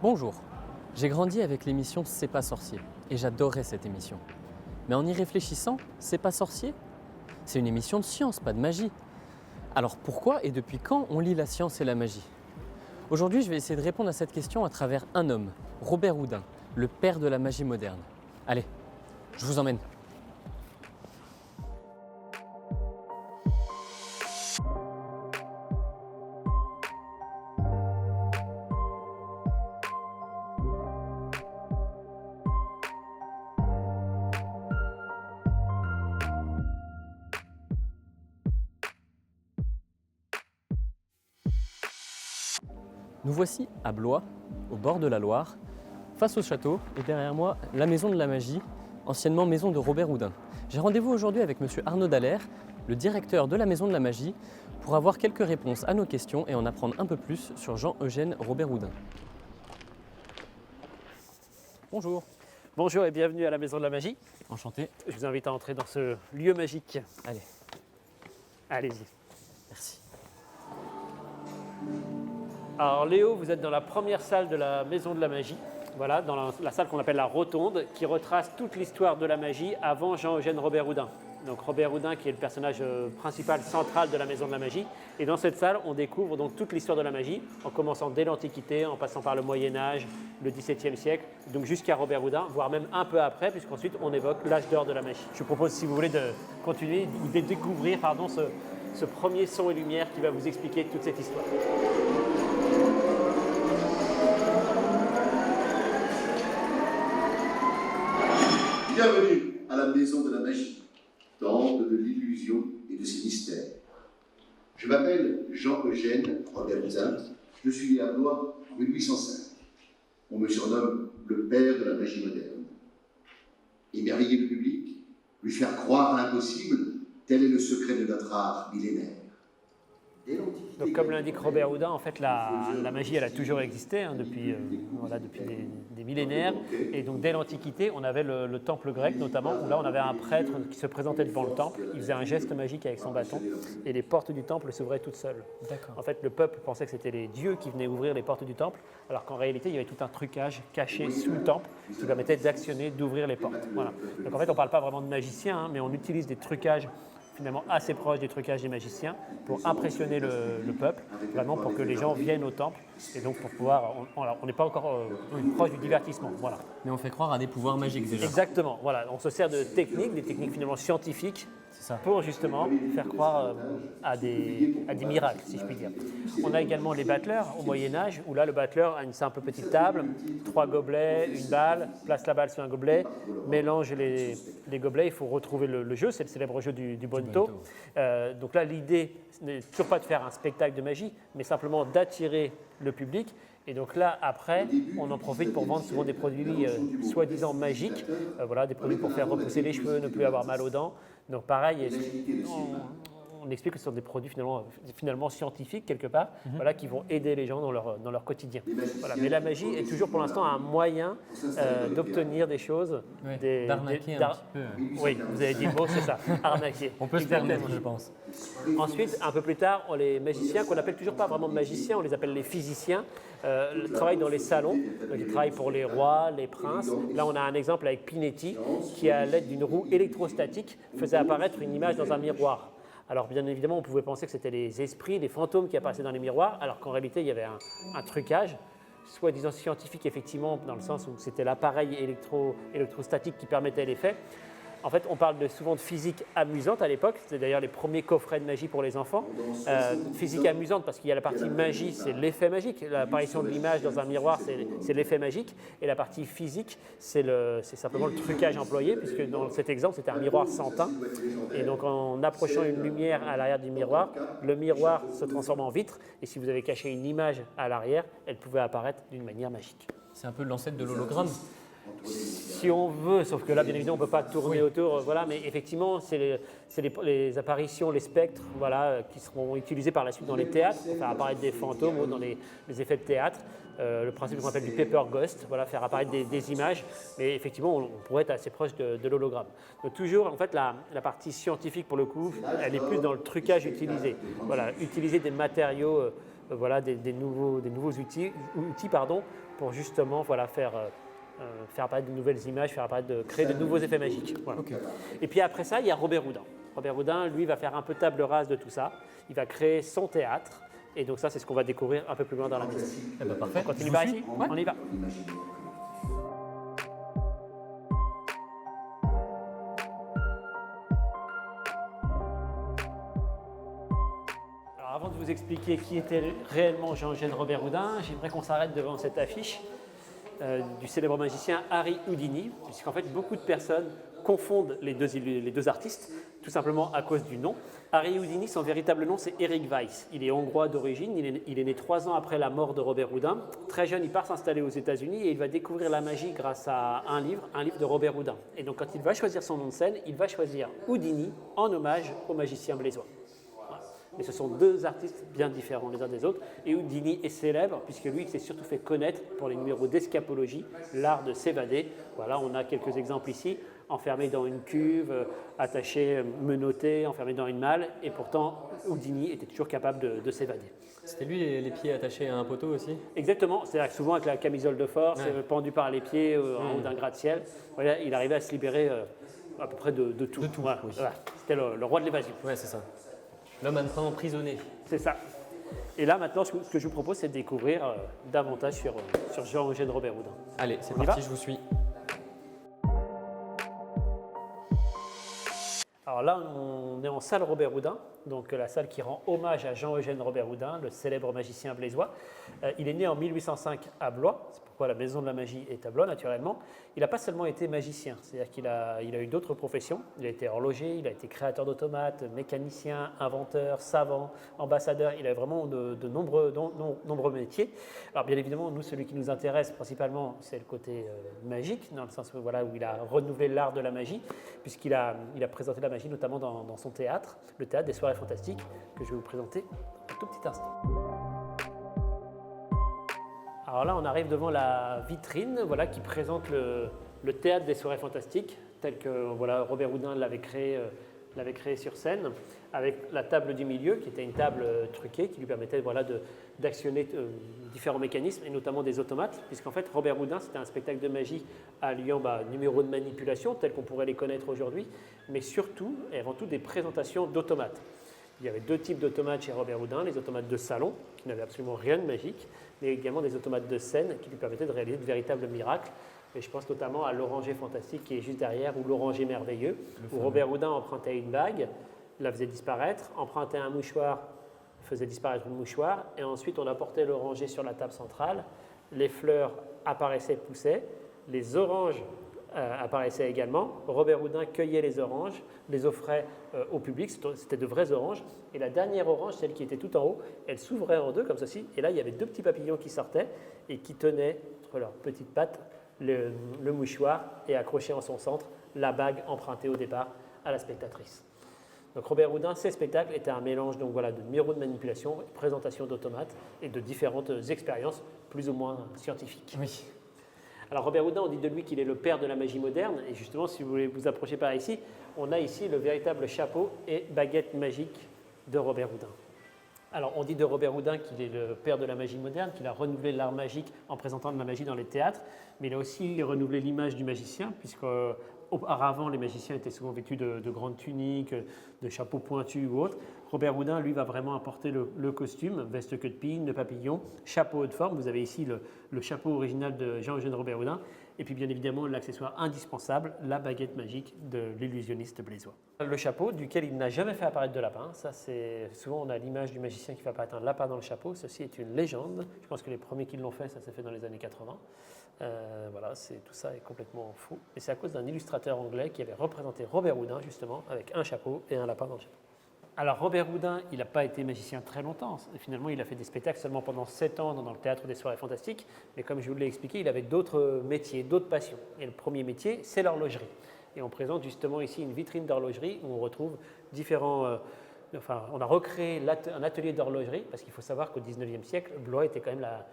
Bonjour, j'ai grandi avec l'émission C'est pas sorcier et j'adorais cette émission. Mais en y réfléchissant, C'est pas sorcier? C'est une émission de science, pas de magie. Alors pourquoi et depuis quand on lie la science et la magie? Aujourd'hui, je vais essayer de répondre à cette question à travers un homme, Robert Houdin, le père de la magie moderne. Allez, je vous emmène. Nous voici à Blois, au bord de la Loire, face au château et derrière moi, la maison de la magie, anciennement maison de Robert Houdin. J'ai rendez-vous aujourd'hui avec monsieur Arnaud Dallaire, le directeur de la maison de la magie, pour avoir quelques réponses à nos questions et en apprendre un peu plus sur Jean-Eugène Robert Houdin. Bonjour. Bonjour et bienvenue à la Maison de la Magie. Enchanté. Je vous invite à entrer dans ce lieu magique. Allez, Allez-y. merci. Alors Léo, vous êtes dans la première salle de la Maison de la Magie. Voilà, dans la salle qu'on appelle la Rotonde, qui retrace toute l'histoire de la magie avant Jean-Eugène Robert Houdin. Donc Robert Houdin qui est le personnage principal, central de la Maison de la Magie. Et dans cette salle, on découvre donc toute l'histoire de la magie, en commençant dès l'Antiquité, en passant par le Moyen-Âge, le XVIIe siècle, donc jusqu'à Robert Houdin, voire même un peu après, puisqu'ensuite on évoque l'âge d'or de la magie. Je vous propose, si vous voulez, de continuer ou de découvrir ce premier son et lumière qui va vous expliquer toute cette histoire. Bienvenue à la Maison de la Magie, temple de l'illusion et de ses mystères. Je m'appelle Jean-Eugène Robert Houdin, je suis né à Blois en 1805. On me surnomme le père de la magie moderne. Émerveiller le public, lui faire croire à l'impossible, tel est le secret de notre art millénaire. Donc, comme l'indique Robert Houdin, en fait, la magie, elle a toujours existé depuis des millénaires. Et donc, dès l'Antiquité, on avait le temple grec, notamment, où là, on avait un prêtre qui se présentait devant le temple. Il faisait un geste magique avec son bâton et les portes du temple s'ouvraient toutes seules. D'accord. En fait, le peuple pensait que c'était les dieux qui venaient ouvrir les portes du temple, alors qu'en réalité, il y avait tout un trucage caché sous le temple qui permettait d'actionner, d'ouvrir les portes. Voilà. Donc, en fait, on ne parle pas vraiment de magicien, mais on utilise des trucages finalement assez proche des trucages des magiciens pour impressionner le peuple, vraiment pour que les gens viennent au temple et donc pour pouvoir, on n'est pas encore proche du divertissement, voilà. Mais on fait croire à des pouvoirs magiques déjà. Exactement, voilà, on se sert de techniques, des techniques finalement scientifiques pour justement faire croire à des miracles, si je puis dire. On a également les battleurs au Moyen-Âge, où là le battleur a une simple petite table, 3 gobelets, une balle, place la balle sur un gobelet, mélange les gobelets, il faut retrouver le jeu, c'est le célèbre jeu du Bonto. Donc là l'idée n'est toujours pas de faire un spectacle de magie, mais simplement d'attirer le public. Et donc là, après, on en profite pour vendre souvent des produits soi-disant magiques, voilà, des produits pour faire repousser les cheveux, ne plus avoir mal aux dents. Donc pareil, on explique que ce sont des produits finalement scientifiques quelque part, voilà, qui vont aider les gens dans leur quotidien. Voilà. Mais la magie est toujours pour l'instant un moyen d'obtenir des choses. Ouais, d'arnaquer un petit peu. Oui, vous avez dit le mot, c'est ça, arnaquer. On peut se permettre, je pense. Ensuite, un peu plus tard, les magiciens, qu'on n'appelle toujours pas vraiment magiciens, on les appelle les physiciens, travaillent dans les salons, donc ils travaillent pour les rois, les princes. Là, on a un exemple avec Pinetti, qui à l'aide d'une roue électrostatique faisait apparaître une image dans un miroir. Alors bien évidemment, on pouvait penser que c'était les esprits, les fantômes qui apparaissaient dans les miroirs, alors qu'en réalité, il y avait un trucage, soi-disant scientifique effectivement, dans le sens où c'était l'appareil électrostatique qui permettait l'effet. En fait, on parle souvent de physique amusante à l'époque. C'est d'ailleurs les premiers coffrets de magie pour les enfants. Physique amusante parce qu'il y a la partie magie, c'est l'effet magique. L'apparition de l'image dans un miroir, c'est l'effet magique. Et la partie physique, c'est simplement le trucage employé, puisque dans cet exemple, c'était un miroir sans teint. Et donc, en approchant une lumière à l'arrière du miroir, le miroir se transforme en vitre. Et si vous avez caché une image à l'arrière, elle pouvait apparaître d'une manière magique. C'est un peu l'ancêtre de l'hologramme. Si on veut, sauf que là, bien évidemment, on ne peut pas tourner autour, voilà, mais effectivement, c'est les apparitions, les spectres, voilà, qui seront utilisés par la suite dans les théâtres, pour faire apparaître des fantômes ou dans les effets de théâtre. Le principe qu'on appelle du paper ghost, voilà, faire apparaître des images, mais effectivement, on pourrait être assez proche de l'hologramme. Donc toujours, en fait, la partie scientifique, pour le coup, elle est plus dans le trucage utilisé. Voilà, utiliser des matériaux, voilà, des nouveaux outils, pour justement faire apparaître de nouvelles images, créer de nouveaux effets magiques. Voilà. Ok. Et puis après ça, il y a Robert Houdin. Robert Houdin, lui, va faire un peu table rase de tout ça. Il va créer son théâtre. Et donc ça, c'est ce qu'on va découvrir un peu plus loin dans la pièce. Eh ben, parfait. On continue Je par vous ici. suis. Ouais. On y va. Alors avant de vous expliquer qui était réellement Jean-Eugène Robert Houdin, j'aimerais qu'on s'arrête devant cette affiche du célèbre magicien Harry Houdini, puisqu'en fait beaucoup de personnes confondent les deux artistes, tout simplement à cause du nom. Harry Houdini, son véritable nom, c'est Eric Weiss. Il est hongrois d'origine, il est né 3 ans après la mort de Robert Houdin. Très jeune, il part s'installer aux États-Unis et il va découvrir la magie grâce à un livre de Robert Houdin. Et donc quand il va choisir son nom de scène, il va choisir Houdini en hommage au magicien blésois. Mais ce sont deux artistes bien différents les uns des autres. Et Houdini est célèbre puisque lui, il s'est surtout fait connaître pour les numéros d'escapologie, l'art de s'évader. Voilà, on a quelques exemples ici, enfermé dans une cuve, attaché, menotté, enfermé dans une malle. Et pourtant, Houdini était toujours capable de s'évader. C'était lui les pieds attachés à un poteau aussi? Exactement, c'est-à-dire que souvent avec la camisole de force, pendu par les pieds en haut d'un gratte-ciel, voilà, il arrivait à se libérer à peu près de tout. De tout, voilà, oui. voilà. C'était le roi de l'évasion. Ouais, c'est ça. L'homme à ne pas emprisonner. C'est ça. Et là, maintenant, ce que je vous propose, c'est de découvrir davantage sur Jean-Eugène Robert Houdin. Allez, c'est On y parti, va je vous suis. Alors là, on est en salle Robert Houdin, donc la salle qui rend hommage à Jean-Eugène Robert Houdin, le célèbre magicien blésois. Il est né en 1805 à Blois, c'est pourquoi la maison de la magie est à Blois naturellement. Il n'a pas seulement été magicien, c'est-à-dire qu'il a eu d'autres professions. Il a été horloger, il a été créateur d'automates, mécanicien, inventeur, savant, ambassadeur. Il a vraiment de nombreux métiers. Alors bien évidemment, nous, celui qui nous intéresse principalement, c'est le côté magique, dans le sens où il a renouvelé l'art de la magie, puisqu'il a présenté la magie notamment dans son théâtre, le théâtre des soirées fantastiques, que je vais vous présenter un tout petit instant. Alors là, on arrive devant la vitrine qui présente le théâtre des soirées fantastiques, tel que Robert Houdin l'avait créé sur scène, avec la table du milieu, qui était une table truquée, qui lui permettait d'actionner différents mécanismes, et notamment des automates, puisqu'en fait, Robert Houdin, c'était un spectacle de magie alliant numéros de manipulation, tels qu'on pourrait les connaître aujourd'hui, mais surtout, et avant tout, des présentations d'automates. Il y avait deux types d'automates chez Robert Houdin, les automates de salon, qui n'avaient absolument rien de magique, mais également des automates de scène qui lui permettaient de réaliser de véritables miracles. Et je pense notamment à l'oranger fantastique qui est juste derrière, ou l'oranger merveilleux, où Robert Houdin empruntait une bague, la faisait disparaître, empruntait un mouchoir, faisait disparaître le mouchoir, et ensuite on apportait l'oranger sur la table centrale, les fleurs apparaissaient, poussaient, les oranges apparaissaient également. Robert Houdin cueillait les oranges, les offrait au public, c'était de vraies oranges. Et la dernière orange, celle qui était tout en haut, elle s'ouvrait en deux comme ceci. Et là, il y avait deux petits papillons qui sortaient et qui tenaient entre leurs petites pattes le mouchoir et accrochaient en son centre la bague empruntée au départ à la spectatrice. Donc Robert Houdin, ses spectacles étaient un mélange de numéros de manipulation, de présentation d'automates et de différentes expériences plus ou moins scientifiques. Oui. Alors Robert Houdin, on dit de lui qu'il est le père de la magie moderne, et justement, si vous voulez vous approcher par ici, on a ici le véritable chapeau et baguette magique de Robert Houdin. Alors on dit de Robert Houdin qu'il est le père de la magie moderne, qu'il a renouvelé l'art magique en présentant de la magie dans les théâtres, mais il a aussi renouvelé l'image du magicien, puisque auparavant les magiciens étaient souvent vêtus de grandes tuniques, de chapeaux pointus ou autres. Robert Houdin, lui, va vraiment apporter le costume, veste queue de pine, de papillon, chapeau haute forme. Vous avez ici le chapeau original de Jean-Eugène Robert Houdin. Et puis bien évidemment l'accessoire indispensable, la baguette magique de l'illusionniste blésois. Le chapeau duquel il n'a jamais fait apparaître de lapin. Ça, c'est souvent on a l'image du magicien qui fait apparaître un lapin dans le chapeau. Ceci est une légende. Je pense que les premiers qui l'ont fait, ça s'est fait dans les années 80. Tout ça est complètement faux. Et c'est à cause d'un illustrateur anglais qui avait représenté Robert Houdin justement avec un chapeau et un lapin dans le chapeau. Alors Robert Houdin, il n'a pas été magicien très longtemps. Finalement, il a fait des spectacles seulement pendant 7 ans dans le théâtre des soirées fantastiques. Mais comme je vous l'ai expliqué, il avait d'autres métiers, d'autres passions. Et le premier métier, c'est l'horlogerie. Et on présente justement ici une vitrine d'horlogerie où on retrouve différents... on a recréé un atelier d'horlogerie, parce qu'il faut savoir qu'au XIXe siècle, Blois était quand même la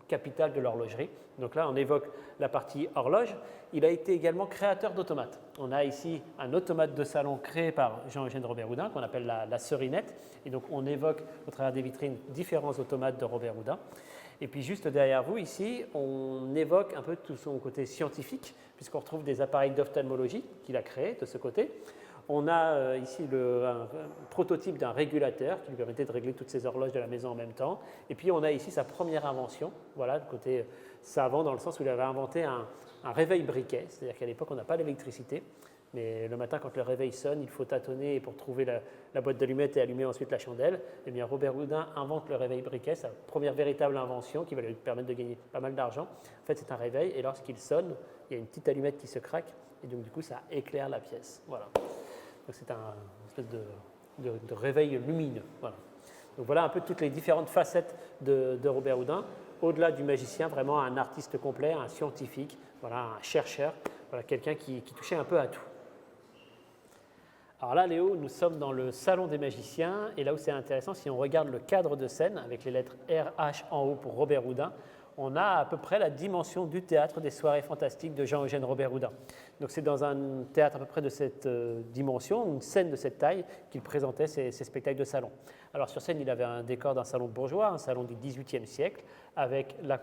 capitale de l'horlogerie. Donc là, on évoque la partie horloge. Il a été également créateur d'automates. On a ici un automate de salon créé par Jean-Eugène Robert Houdin, qu'on appelle la serinette. Et donc, on évoque, au travers des vitrines, différents automates de Robert Houdin. Et puis juste derrière vous, ici, on évoque un peu tout son côté scientifique, puisqu'on retrouve des appareils d'ophtalmologie qu'il a créés de ce côté. On a ici un prototype d'un régulateur qui lui permettait de régler toutes ses horloges de la maison en même temps. Et puis on a ici sa première invention, voilà, le côté savant dans le sens où il avait inventé un réveil briquet, c'est-à-dire qu'à l'époque on n'a pas d'électricité, mais le matin quand le réveil sonne, il faut tâtonner pour trouver la boîte d'allumettes et allumer ensuite la chandelle. Et bien Robert Houdin invente le réveil briquet, sa première véritable invention qui va lui permettre de gagner pas mal d'argent. En fait c'est un réveil et lorsqu'il sonne, il y a une petite allumette qui se craque et donc du coup ça éclaire la pièce. Voilà. Donc c'est une espèce de réveil lumineux. Voilà. Donc voilà un peu toutes les différentes facettes de Robert Houdin. Au-delà du magicien, vraiment un artiste complet, un scientifique, voilà, un chercheur, voilà, quelqu'un qui touchait un peu à tout. Alors là, Léo, nous sommes dans le salon des magiciens, et là où c'est intéressant, si on regarde le cadre de scène, avec les lettres RH en haut pour Robert Houdin, on a à peu près la dimension du théâtre des soirées fantastiques de Jean-Eugène Robert Houdin. Donc c'est dans un théâtre à peu près de cette dimension, une scène de cette taille, qu'il présentait ses spectacles de salon. Alors sur scène, il avait un décor d'un salon bourgeois, un salon du XVIIIe siècle, avec la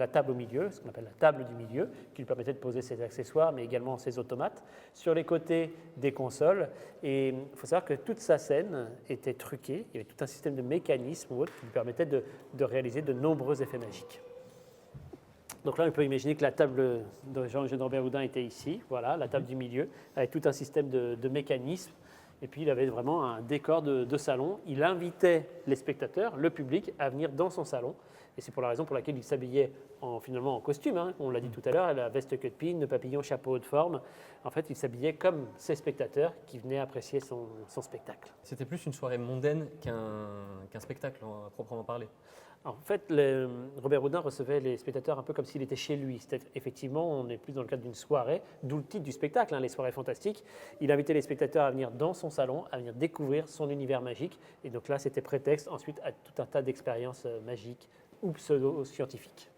table au milieu, ce qu'on appelle la table du milieu, qui lui permettait de poser ses accessoires, mais également ses automates. Sur les côtés, des consoles. Et il faut savoir que toute sa scène était truquée. Il y avait tout un système de mécanismes ou autres qui lui permettait de réaliser de nombreux effets magiques. Donc là, on peut imaginer que la table de Jean-Eugène Robert Houdin était ici, voilà, la table du milieu, avec tout un système de mécanismes. Et puis, il avait vraiment un décor de salon. Il invitait les spectateurs, le public, à venir dans son salon. Et c'est pour la raison pour laquelle il s'habillait finalement en costume. Hein, on l'a dit tout à l'heure, la veste queue de pine, le papillon, chapeau de forme. En fait, il s'habillait comme ses spectateurs qui venaient apprécier son spectacle. C'était plus une soirée mondaine qu'un spectacle, à proprement parler. En fait, Robert Houdin recevait les spectateurs un peu comme s'il était chez lui. Effectivement, on est plus dans le cadre d'une soirée, d'où le titre du spectacle, hein, les soirées fantastiques. Il invitait les spectateurs à venir dans son salon, à venir découvrir son univers magique. Et donc là, c'était prétexte ensuite à tout un tas d'expériences magiques ou pseudo-scientifiques.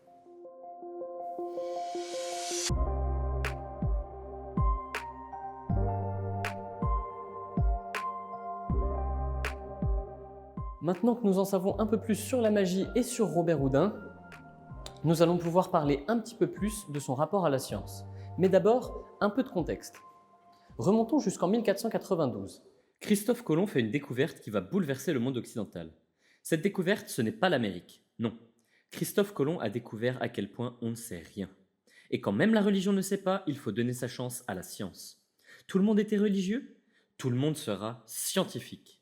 Maintenant que nous en savons un peu plus sur la magie et sur Robert Houdin, nous allons pouvoir parler un petit peu plus de son rapport à la science. Mais d'abord, un peu de contexte. Remontons jusqu'en 1492. Christophe Colomb fait une découverte qui va bouleverser le monde occidental. Cette découverte, ce n'est pas l'Amérique, non. Christophe Colomb a découvert à quel point on ne sait rien. Et quand même la religion ne sait pas, il faut donner sa chance à la science. Tout le monde était religieux? Tout le monde sera scientifique.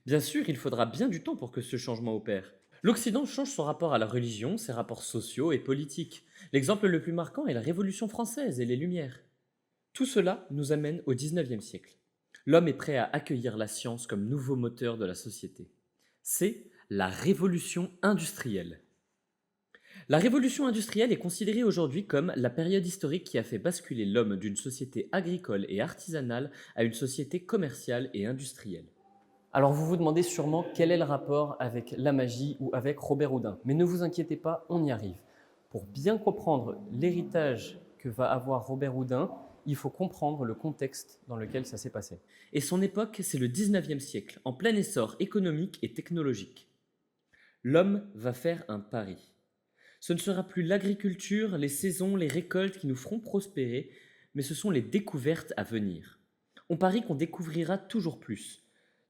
Bien sûr, il faudra bien du temps pour que ce changement opère. L'Occident change son rapport à la religion, ses rapports sociaux et politiques. L'exemple le plus marquant est la Révolution française et les Lumières. Tout cela nous amène au XIXe siècle. L'homme est prêt à accueillir la science comme nouveau moteur de la société. C'est la révolution industrielle. La révolution industrielle est considérée aujourd'hui comme la période historique qui a fait basculer l'homme d'une société agricole et artisanale à une société commerciale et industrielle. Alors vous vous demandez sûrement quel est le rapport avec la magie ou avec Robert Houdin. Mais ne vous inquiétez pas, on y arrive. Pour bien comprendre l'héritage que va avoir Robert Houdin, il faut comprendre le contexte dans lequel ça s'est passé. Et son époque, c'est le XIXe siècle, en plein essor économique et technologique. L'homme va faire un pari. Ce ne sera plus l'agriculture, les saisons, les récoltes qui nous feront prospérer, mais ce sont les découvertes à venir. On parie qu'on découvrira toujours plus.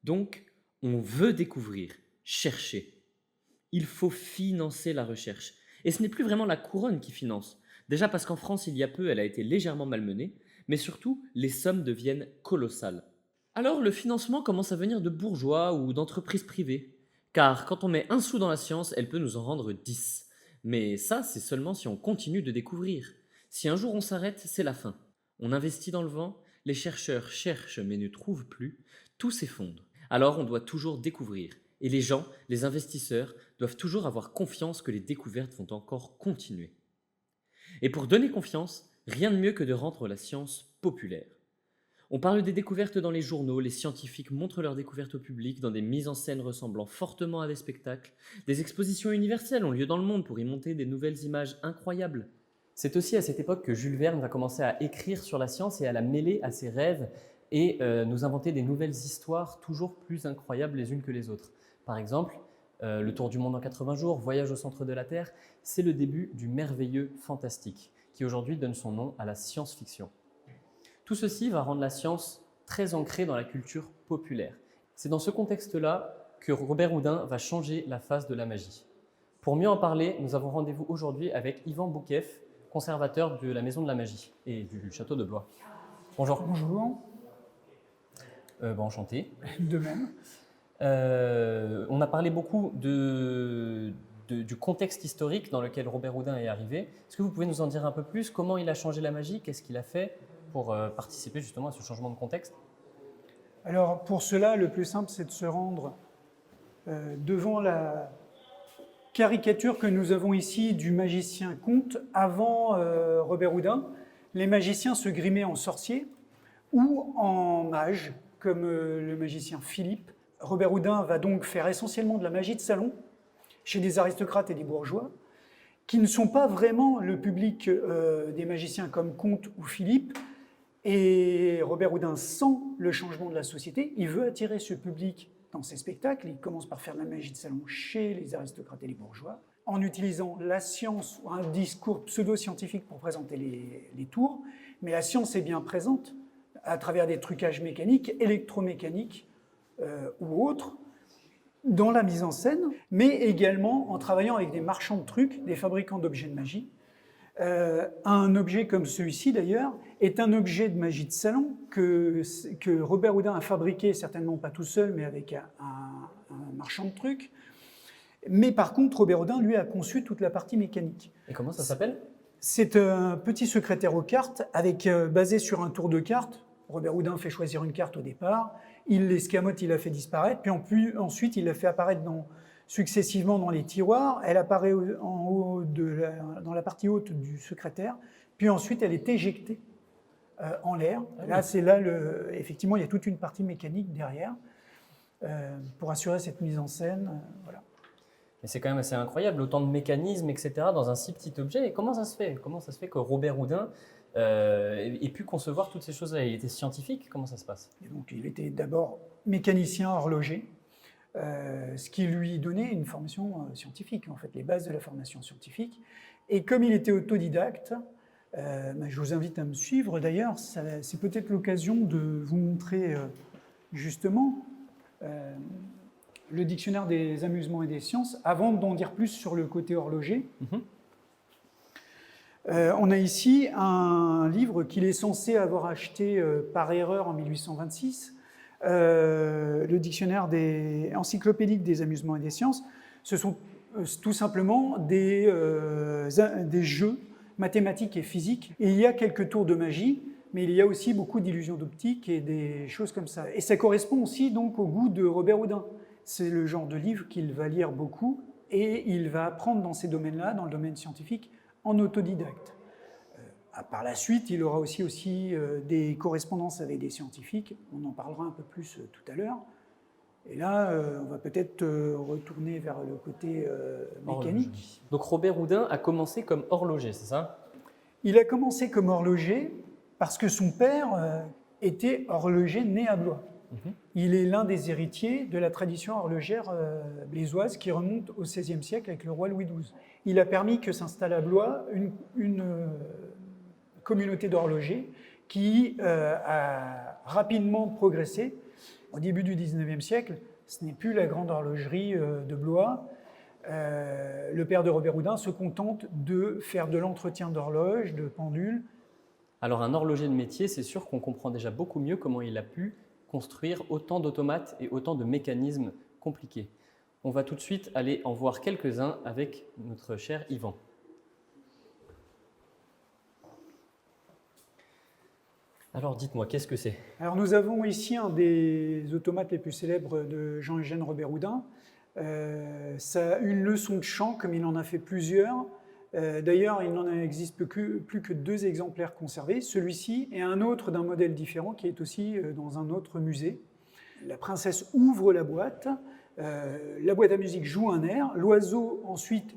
Donc, on veut découvrir, chercher. Il faut financer la recherche. Et ce n'est plus vraiment la couronne qui finance. Déjà parce qu'en France, il y a peu, elle a été légèrement malmenée, mais surtout, les sommes deviennent colossales. Alors, le financement commence à venir de bourgeois ou d'entreprises privées. Car quand on met un sou dans la science, elle peut nous en rendre 10. Mais ça, c'est seulement si on continue de découvrir. Si un jour on s'arrête, c'est la fin. On investit dans le vent, les chercheurs cherchent mais ne trouvent plus, tout s'effondre. Alors on doit toujours découvrir. Et les gens, les investisseurs, doivent toujours avoir confiance que les découvertes vont encore continuer. Et pour donner confiance, rien de mieux que de rendre la science populaire. On parle des découvertes dans les journaux, les scientifiques montrent leurs découvertes au public dans des mises en scène ressemblant fortement à des spectacles. Des expositions universelles ont lieu dans le monde pour y monter des nouvelles images incroyables. C'est aussi à cette époque que Jules Verne va commencer à écrire sur la science et à la mêler à ses rêves et nous inventer des nouvelles histoires toujours plus incroyables les unes que les autres. Par exemple, Le tour du monde en 80 jours, Voyage au centre de la Terre, c'est le début du merveilleux fantastique, qui aujourd'hui donne son nom à la science-fiction. Tout ceci va rendre la science très ancrée dans la culture populaire. C'est dans ce contexte-là que Robert Houdin va changer la face de la magie. Pour mieux en parler, nous avons rendez-vous aujourd'hui avec Yvan Boukeff, conservateur de la Maison de la Magie et du Château de Blois. Bonjour. Bonjour. Enchanté. De même. On a parlé beaucoup du contexte historique dans lequel Robert Houdin est arrivé. Est-ce que vous pouvez nous en dire un peu plus? Comment il a changé la magie? Qu'est-ce qu'il a fait pour participer justement à ce changement de contexte? Alors pour cela, le plus simple, c'est de se rendre devant la caricature que nous avons ici du magicien Comte avant Robert Houdin. Les magiciens se grimaient en sorciers ou en mages, comme le magicien Philippe. Robert Houdin va donc faire essentiellement de la magie de salon chez des aristocrates et des bourgeois, qui ne sont pas vraiment le public des magiciens comme Comte ou Philippe. Et Robert Houdin sent le changement de la société, il veut attirer ce public dans ses spectacles, il commence par faire de la magie de salon chez les aristocrates et les bourgeois, en utilisant la science ou un discours pseudo-scientifique pour présenter les tours, mais la science est bien présente à travers des trucages mécaniques, électromécaniques ou autres, dans la mise en scène, mais également en travaillant avec des marchands de trucs, des fabricants d'objets de magie. Un objet comme celui-ci, d'ailleurs, est un objet de magie de salon que Robert Houdin a fabriqué, certainement pas tout seul, mais avec un marchand de trucs. Mais par contre, Robert Houdin, lui, a conçu toute la partie mécanique. Et comment ça s'appelle? C'est un petit secrétaire aux cartes, basé sur un tour de cartes. Robert Houdin fait choisir une carte au départ, il l'escamote, il la fait disparaître, puis ensuite il la fait apparaître successivement dans les tiroirs, elle apparaît dans la partie haute du secrétaire, puis ensuite elle est éjectée en l'air. Effectivement, il y a toute une partie mécanique derrière pour assurer cette mise en scène. Voilà. Mais c'est quand même assez incroyable, autant de mécanismes, etc., dans un si petit objet. Et comment ça se fait? Comment ça se fait que Robert Houdin ait pu concevoir toutes ces choses-là? Il était scientifique? Comment ça se passe? Et donc, il était d'abord mécanicien horloger, ce qui lui donnait une formation scientifique, en fait, les bases de la formation scientifique. Et comme il était autodidacte, je vous invite à me suivre d'ailleurs, c'est peut-être l'occasion de vous montrer justement le dictionnaire des amusements et des sciences, avant d'en dire plus sur le côté horloger. On a ici un livre qu'il est censé avoir acheté par erreur en 1826, le dictionnaire encyclopédique des amusements et des sciences. Ce sont tout simplement des jeux mathématiques et physiques. Et il y a quelques tours de magie, mais il y a aussi beaucoup d'illusions d'optique et des choses comme ça. Et ça correspond aussi donc au goût de Robert Houdin. C'est le genre de livre qu'il va lire beaucoup et il va apprendre dans ces domaines-là, dans le domaine scientifique, en autodidacte. Par la suite, il aura aussi des correspondances avec des scientifiques. On en parlera un peu plus tout à l'heure. Et là, on va peut-être retourner vers le côté mécanique. Donc Robert Houdin a commencé comme horloger, c'est ça? Il a commencé comme horloger parce que son père était horloger né à Blois. Il est l'un des héritiers de la tradition horlogère blésoise qui remonte au XVIe siècle avec le roi Louis XII. Il a permis que s'installe à Blois une communauté d'horlogers qui a rapidement progressé. Au début du XIXe siècle, ce n'est plus la grande horlogerie de Blois. Le père de Robert Houdin se contente de faire de l'entretien d'horloges, de pendules. Alors un horloger de métier, c'est sûr qu'on comprend déjà beaucoup mieux comment il a pu construire autant d'automates et autant de mécanismes compliqués. On va tout de suite aller en voir quelques-uns avec notre cher Yvan. Alors dites-moi, qu'est-ce que c'est? Alors nous avons ici un des automates les plus célèbres de Jean-Eugène Robert Houdin. Ça a une leçon de chant, comme il en a fait plusieurs. D'ailleurs, il n'en existe plus que 2 exemplaires conservés, celui-ci et un autre d'un modèle différent qui est aussi dans un autre musée. La princesse ouvre la boîte à musique joue un air, l'oiseau ensuite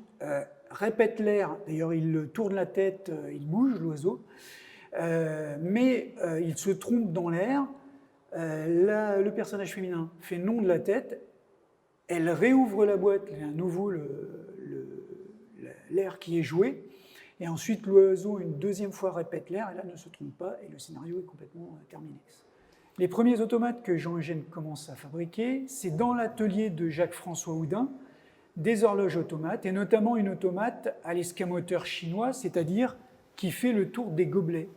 répète l'air, d'ailleurs il tourne la tête, il bouge l'oiseau, mais il se trompe dans l'air, le personnage féminin fait non de la tête, elle réouvre la boîte, il y a à nouveau l'air qui est joué, et ensuite l'oiseau une deuxième fois répète l'air, et là ne se trompe pas, et le scénario est complètement terminé. Les premiers automates que Jean-Eugène commence à fabriquer, c'est dans l'atelier de Jacques-François Houdin, des horloges automates, et notamment une automate à l'escamoteur chinois, c'est-à-dire qui fait le tour des gobelets.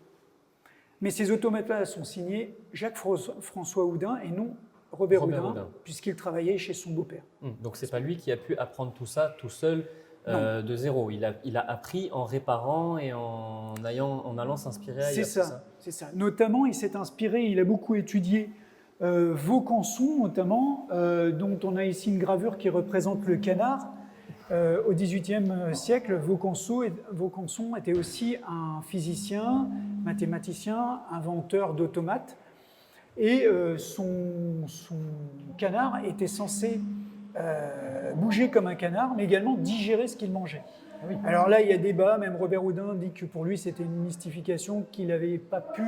Mais ces automates-là sont signés Jacques-François Houdin et non Robert Houdin, puisqu'il travaillait chez son beau-père. Donc c'est pas lui qui a pu apprendre tout ça tout seul de zéro. Il a appris en réparant et en allant s'inspirer ailleurs. C'est ça. Notamment, il s'est inspiré, il a beaucoup étudié Vaucanson, notamment, dont on a ici une gravure qui représente le canard. Au XVIIIe siècle, Vaucanson était aussi un physicien, mathématicien, inventeur d'automates. Et son canard était censé bouger comme un canard, mais également digérer ce qu'il mangeait. Ah oui. Alors là, il y a débat, même Robert Houdin dit que pour lui, c'était une mystification, qu'il n'avait pas pu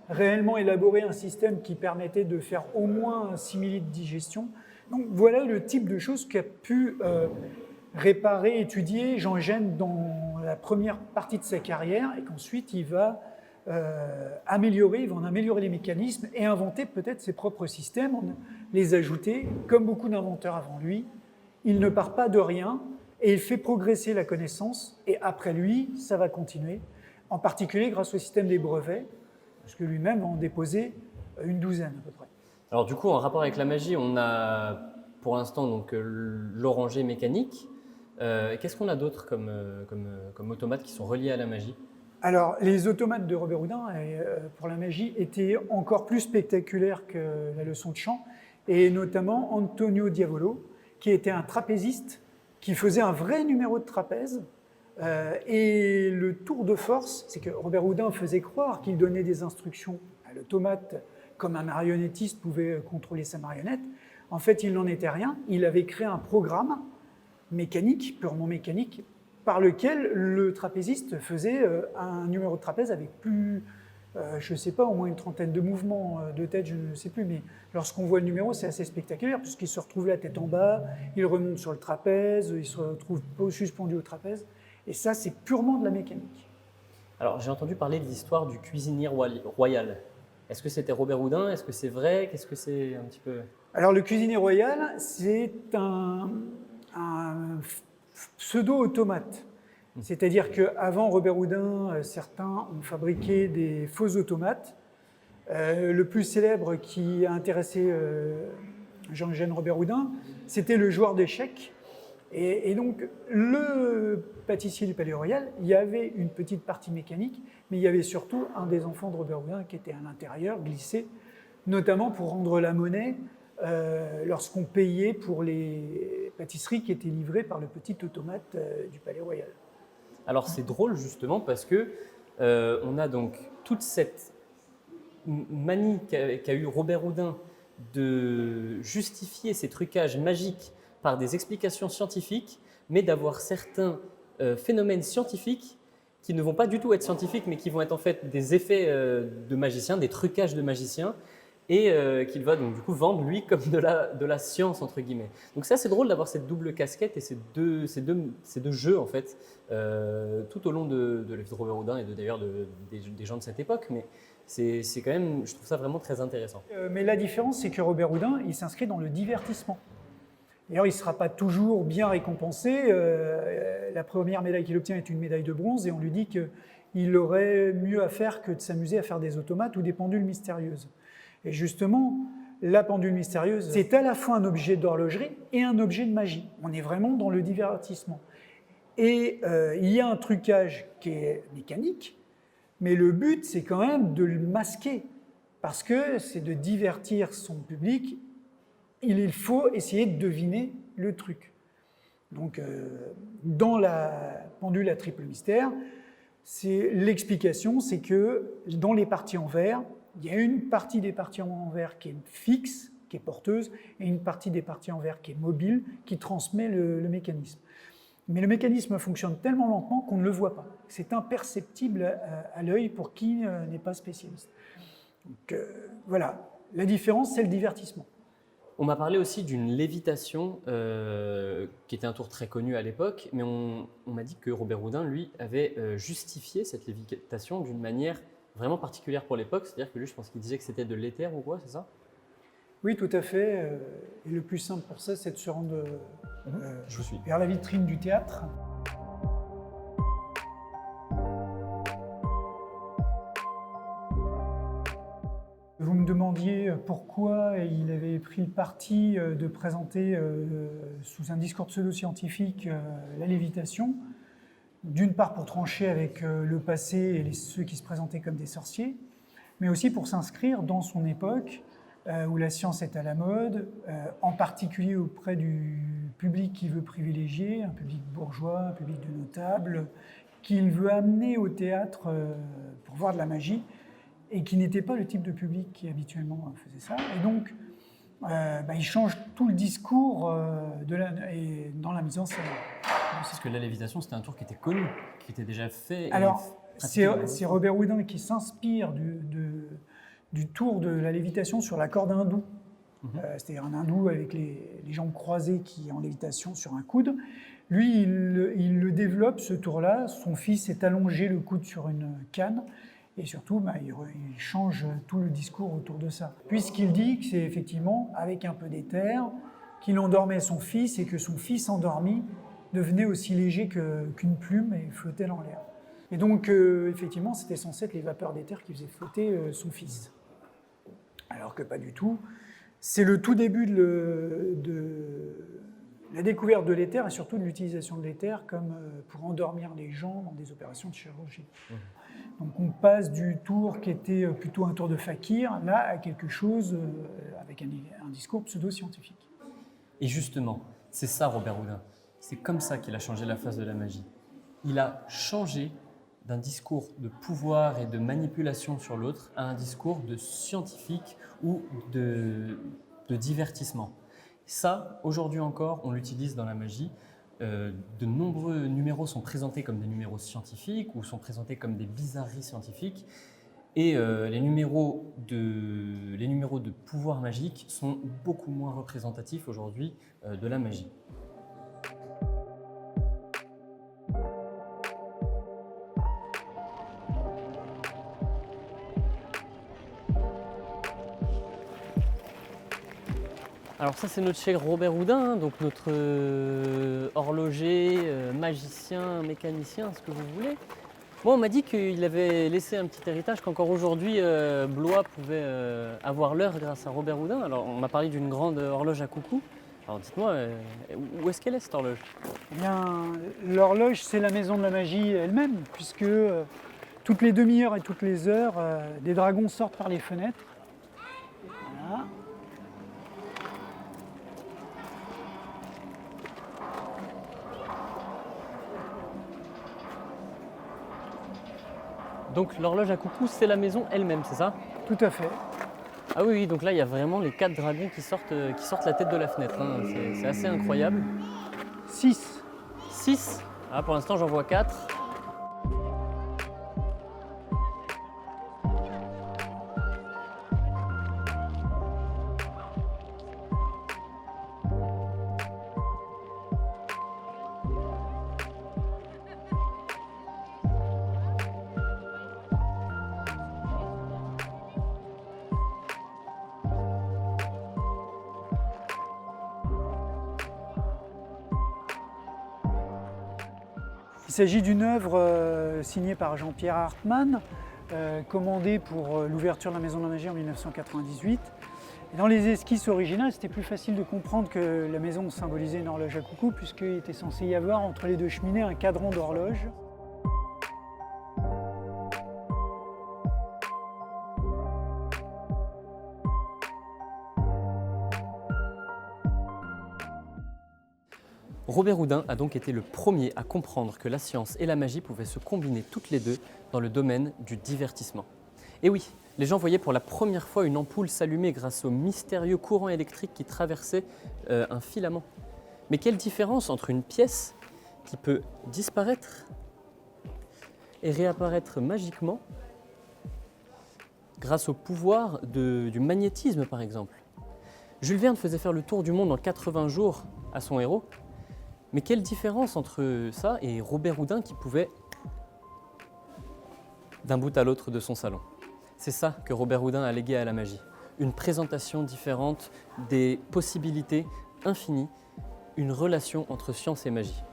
réellement élaborer un système qui permettait de faire au moins un simili de digestion. Donc voilà le type de choses qu'a pu réparer, étudier Jean-Eugène dans la première partie de sa carrière, et qu'ensuite il va il va en améliorer les mécanismes et inventer peut-être ses propres systèmes, les ajouter. Comme beaucoup d'inventeurs avant lui, il ne part pas de rien et il fait progresser la connaissance, et après lui, ça va continuer, en particulier grâce au système des brevets, parce que lui-même va en déposer une douzaine à peu près. Alors du coup, en rapport avec la magie, on a pour l'instant donc l'oranger mécanique. Qu'est-ce qu'on a d'autre comme automates qui sont reliés à la magie ? Alors, les automates de Robert Houdin, pour la magie, étaient encore plus spectaculaires que la leçon de chant, et notamment Antonio Diavolo, qui était un trapéziste, qui faisait un vrai numéro de trapèze. Et le tour de force, c'est que Robert Houdin faisait croire qu'il donnait des instructions à l'automate, comme un marionnettiste pouvait contrôler sa marionnette. En fait, il n'en était rien. Il avait créé un programme mécanique, purement mécanique, par lequel le trapéziste faisait un numéro de trapèze avec plus, je ne sais pas, au moins une trentaine de mouvements de tête, je ne sais plus, mais lorsqu'on voit le numéro, c'est assez spectaculaire, puisqu'il se retrouve la tête en bas, il remonte sur le trapèze, il se retrouve suspendu au trapèze, et ça, c'est purement de la mécanique. Alors, j'ai entendu parler de l'histoire du cuisinier royal. Est-ce que c'était Robert Houdin? Est-ce que c'est vrai? Qu'est-ce que c'est un petit peu? Alors, le cuisinier royal, c'est un pseudo-automate. C'est-à-dire qu'avant Robert Houdin, certains ont fabriqué des faux automates. Le plus célèbre qui a intéressé Jean-Eugène Robert Houdin, c'était le joueur d'échecs. Et donc, le pâtissier du Palais Royal, il y avait une petite partie mécanique, mais il y avait surtout un des enfants de Robert Houdin qui était à l'intérieur, glissé, notamment pour rendre la monnaie lorsqu'on payait pour les pâtisseries qui étaient livrées par le petit automate du Palais Royal. Alors c'est drôle justement parce que on a donc toute cette manie qu'a eu Robert Houdin de justifier ces trucages magiques par des explications scientifiques, mais d'avoir certains phénomènes scientifiques qui ne vont pas du tout être scientifiques, mais qui vont être en fait des effets de magiciens, des trucages de magiciens, et qu'il va donc du coup vendre lui comme de la science entre guillemets. Donc c'est assez drôle d'avoir cette double casquette et ces deux jeux en fait tout au long de la vie de Robert Houdin et d'ailleurs des gens de cette époque, mais c'est quand même, je trouve ça vraiment très intéressant. Mais la différence, c'est que Robert Houdin, il s'inscrit dans le divertissement. D'ailleurs, il ne sera pas toujours bien récompensé. La première médaille qu'il obtient est une médaille de bronze et on lui dit qu'il aurait mieux à faire que de s'amuser à faire des automates ou des pendules mystérieuses. Et justement, la pendule mystérieuse, c'est à la fois un objet d'horlogerie et un objet de magie. On est vraiment dans le divertissement. Et il y a un trucage qui est mécanique, mais le but, c'est quand même de le masquer, parce que c'est de divertir son public. Il faut essayer de deviner le truc. Donc, dans la pendule à triple mystère, l'explication, c'est que dans les parties en verre, il y a une partie des parties en verre qui est fixe, qui est porteuse, et une partie des parties en verre qui est mobile, qui transmet le mécanisme. Mais le mécanisme fonctionne tellement lentement qu'on ne le voit pas. C'est imperceptible à l'œil pour qui n'est pas spécialiste. Donc voilà, la différence, c'est le divertissement. On m'a parlé aussi d'une lévitation qui était un tour très connu à l'époque, mais on m'a dit que Robert Houdin, lui, avait justifié cette lévitation d'une manière vraiment particulière pour l'époque, c'est-à-dire que lui, je pense qu'il disait que c'était de l'éther ou quoi, c'est ça? Oui, tout à fait. Et le plus simple pour ça, c'est de se rendre Je vous suis. vers la vitrine du théâtre. Vous me demandiez pourquoi il avait pris le parti de présenter sous un discours pseudo-scientifique la lévitation. D'une part pour trancher avec le passé et ceux qui se présentaient comme des sorciers, mais aussi pour s'inscrire dans son époque où la science est à la mode, en particulier auprès du public qu'il veut privilégier, un public bourgeois, un public de notables, qu'il veut amener au théâtre pour voir de la magie, et qui n'était pas le type de public qui habituellement faisait ça. Et donc, il change tout le discours dans la mise en scène. Parce que la lévitation, c'était un tour qui était connu, qui était déjà fait. Alors, c'est Robert Houdin qui s'inspire du tour de la lévitation sur la corde hindoue. C'est-à-dire un hindou avec les jambes croisées qui est en lévitation sur un coude. Lui, il le développe, ce tour-là. Son fils est allongé le coude sur une canne. Et surtout, il change tout le discours autour de ça. Puisqu'il dit que c'est effectivement, avec un peu d'éther, qu'il endormait son fils et que son fils endormi devenait aussi léger qu'une plume et flottait dans l'air. Et donc, effectivement, c'était censé être les vapeurs d'éther qui faisaient flotter son fils. Alors que pas du tout. C'est le tout début de la découverte de l'éther et surtout de l'utilisation de l'éther comme pour endormir les gens dans des opérations de chirurgie. Donc on passe du tour qui était plutôt un tour de fakir, là, à quelque chose avec un discours pseudo-scientifique. Et justement, c'est ça Robert Houdin. C'est comme ça qu'il a changé la face de la magie. Il a changé d'un discours de pouvoir et de manipulation sur l'autre à un discours de scientifique ou de divertissement. Ça, aujourd'hui encore, on l'utilise dans la magie. De nombreux numéros sont présentés comme des numéros scientifiques ou sont présentés comme des bizarreries scientifiques. Et les numéros de pouvoir magique sont beaucoup moins représentatifs aujourd'hui de la magie. Alors ça c'est notre cher Robert Houdin, donc notre horloger, magicien, mécanicien, ce que vous voulez. Moi on m'a dit qu'il avait laissé un petit héritage, qu'encore aujourd'hui Blois pouvait avoir l'heure grâce à Robert Houdin. Alors on m'a parlé d'une grande horloge à coucou. Alors dites-moi, où est-ce qu'elle est cette horloge? Eh bien, l'horloge c'est la maison de la magie elle-même, puisque toutes les demi-heures et toutes les heures, des dragons sortent par les fenêtres. Voilà. Donc l'horloge à coucou, c'est la maison elle-même, c'est ça? Tout à fait. Ah oui, donc là il y a vraiment les 4 dragons qui sortent la tête de la fenêtre. Hein. C'est assez incroyable. 6. 6. Ah, pour l'instant j'en vois 4. Il s'agit d'une œuvre signée par Jean-Pierre Hartmann, commandée pour l'ouverture de la Maison de la Magie en 1998. Et dans les esquisses originales, c'était plus facile de comprendre que la maison symbolisait une horloge à coucou, puisqu'il était censé y avoir entre les deux cheminées un cadran d'horloge. Robert Houdin a donc été le premier à comprendre que la science et la magie pouvaient se combiner toutes les deux dans le domaine du divertissement. Et oui, les gens voyaient pour la première fois une ampoule s'allumer grâce au mystérieux courant électrique qui traversait un filament. Mais quelle différence entre une pièce qui peut disparaître et réapparaître magiquement grâce au pouvoir du magnétisme par exemple. Jules Verne faisait faire le tour du monde en 80 jours à son héros, mais quelle différence entre ça et Robert Houdin qui pouvait d'un bout à l'autre de son salon. C'est ça que Robert Houdin a légué à la magie. Une présentation différente des possibilités infinies, une relation entre science et magie.